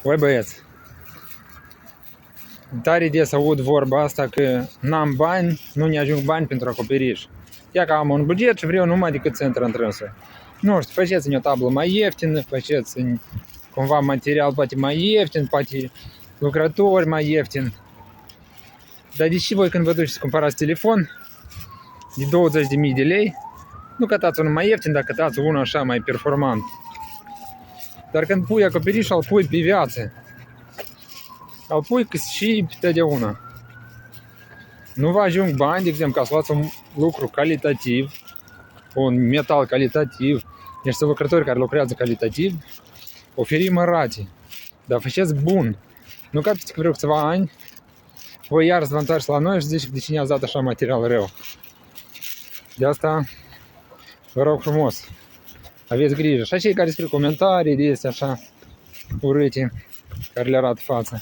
Băi băieți, tare des aud vorba asta că n-am bani, nu ne ajung bani pentru acoperiș. Ia că am un buget și vreau numai decât să intră în trânsul. Nu știu, faceți-mi o tablă mai ieftină, faceți cumva material poate mai ieftin, poate lucrători mai ieftin. Dar de ce voi când vă duceți să cumpărați telefon de 20.000 de lei, nu cătați unul mai ieftin, dar cătați unul așa mai performant. Dar când pui acoperișul, îl pui pe viață. Îl pui și pe totdeauna. Nu vă ajung bani, de exemplu, ca să luați un lucru calitativ, un metal calitativ, niște lucrători care lucrează calitativ, oferim în rate. Dar faceți bun. Nu ca că vreau câțiva ani, voi iar să vă întoarceți la noi și ziceți de cine ați dat așa material rău. De asta vă rog frumos, aveți grijă. Și cei care scriu comentarii de astea așa urâte, care le arată fața.